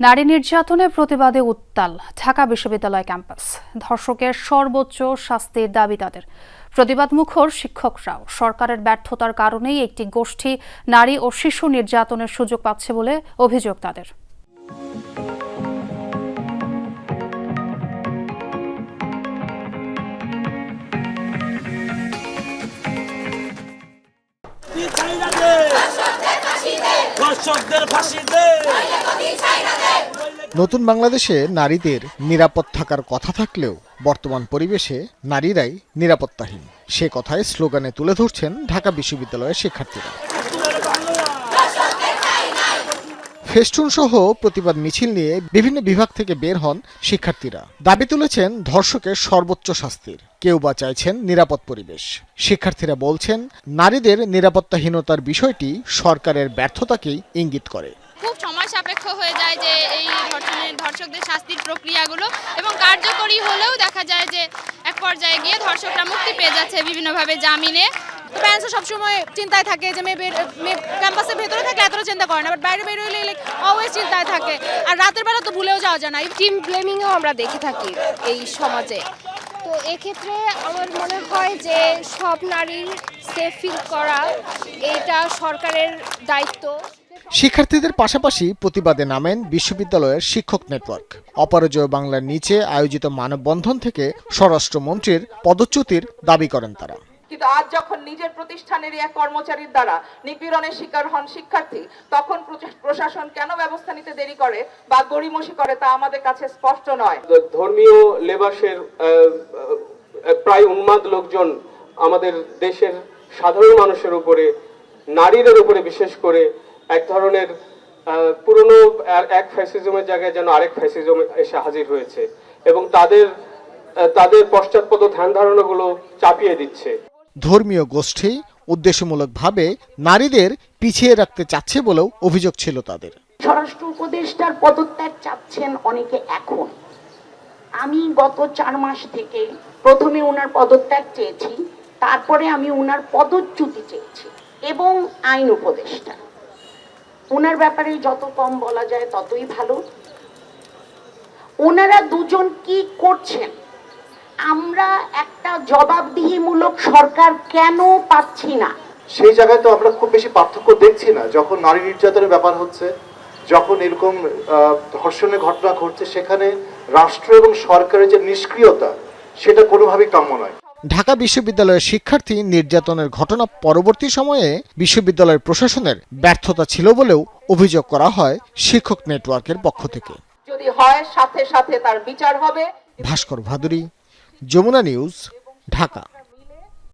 নারী নির্যাতনের প্রতিবাদে উত্তাল ঢাকা বিশ্ববিদ্যালয় ক্যাম্পাস। ধর্ষকের সর্বোচ্চ শাস্তির দাবি তাদের। প্রতিবাদ মুখর শিক্ষকরাও। সরকারের ব্যর্থতার কারণেই একটি গোষ্ঠী নারী ও শিশু নির্যাতনের সুযোগ পাচ্ছে বলে অভিযোগ তাদের। নতুন বাংলাদেশে নারীদের নিরাপদ থাকার কথা থাকলেও বর্তমান পরিবেশে নারীরাই নিরাপত্তাহীন, সে কথায় স্লোগানে তুলে ধরছেন ঢাকা বিশ্ববিদ্যালয়ের শিক্ষার্থীরা। ফেস্টুন সহ প্রতিবাদ মিছিল নিয়ে বিভিন্ন বিভাগ থেকে বের হন শিক্ষার্থীরা। দাবি তুলেছেন ধর্ষকের সর্বোচ্চ শাস্তির, কেউ বা চাইছেন নিরাপদ পরিবেশ। শিক্ষার্থীরা বলছেন, নারীদের নিরাপত্তাহীনতার বিষয়টি সরকারের ব্যর্থতাকেই ইঙ্গিত করে। খুব সময় সাপেক্ষ হয়ে যায় যে এই ধর্ষকদের শাস্তির প্রক্রিয়াগুলো, এবং কার্যকরী হলেও দেখা যায় যে এক পর্যায়ে গিয়ে ধর্ষকরা মুক্তি পেয়ে যাচ্ছে বিভিন্নভাবে জামিনে। প্যারেন্টসও সবসময় চিন্তায় থাকে যে মেয়ে ক্যাম্পাসের ভেতরে থাকে, এতটা চিন্তা করে না, বাট বাইরে বের হইলে অলওয়েজ চিন্তায় থাকে। আর রাতের বেলা তো ভুলেও যাওয়া যায় না। টিম ব্লেমিংও আমরা দেখে থাকি এই সমাজে। তো এক্ষেত্রে আমার মনে হয় যে সব নারীর সেফ ফিল করা এটা সরকারের দায়িত্ব। শিক্ষার্থীদের পাশাপাশি প্রতিবাদে নামেন বিশ্ববিদ্যালয়ের শিক্ষক নেটওয়ার্ক। অপরাজয় বাংলার নিচে আয়োজিত মানববন্ধন থেকে স্বরাষ্ট্রমন্ত্রীর পদচ্যুতির দাবি করেন তারা। কিন্তু আজ যখন নিজের প্রতিষ্ঠানের এক কর্মচারীর দ্বারা নিপীড়নের শিকার হন শিক্ষার্থী, তখন প্রশাসন কেন ব্যবস্থা নিতে দেরি করে বা গড়িমসি করে তা আমাদের কাছে স্পষ্ট নয়। ধর্মীয় লেবাসের প্রায় উন্মাদ লোকজন আমাদের দেশের সাধারণ মানুষের উপরে, নারীদের উপরে বিশেষ করে এক ধরনের পুরনো এক ফ্যাসিজমের জায়গায় যেন আরেক ফ্যাসিজম এসে হাজির হয়েছে এবং তাদের পশ্চাৎপদ ধ্যান ধারণাগুলো চাপিয়ে দিচ্ছে। ধর্মীয় গোষ্ঠী উদ্দেশ্যমূলকভাবে নারীদের পিছিয়ে রাখতে চাচ্ছে বলেও অভিযোগ ছিল তাদের। স্বরাষ্ট্র উপদেষ্টার পদত্যাগ চাচ্ছেন অনেকে এখন। আমি গত 4 মাস থেকে প্রথমে ওনার পদত্যাগ চেয়েছি, তারপরে আমি ওনার পদচ্যুতি চেয়েছি, এবং আইন উপদেষ্টা ওনার ব্যাপারে যত কম বলা যায় ততই ভালো। ওনারা দুজন কি করছেন আমরা একটা জবাবদিহিমূলক সরকার কেন পাচ্ছি না? সেই জায়গায় তো আমরা খুব বেশি পার্থক্য দেখছি না। যখন নারী নির্যাতনের ব্যাপার হচ্ছে, যখন এরকম ধর্ষণের ঘটনা ঘটছে, সেখানে রাষ্ট্র এবং সরকারের যে নিষ্ক্রিয়তা, সেটা কোনোভাবেই কাম্য নয়। ঢাকা বিশ্ববিদ্যালয়ের শিক্ষার্থী নির্যাতনের ঘটনা পরবর্তী সময়ে বিশ্ববিদ্যালয়ের প্রশাসনের ব্যর্থতা ছিল বলেও অভিযোগ করা হয় শিক্ষক নেটওয়ার্কের পক্ষ থেকে। যদি হয় সাথে সাথে তার বিচার হবে। ভাস্কর ভাদুরী, যমুনা নিউজ, ঢাকা।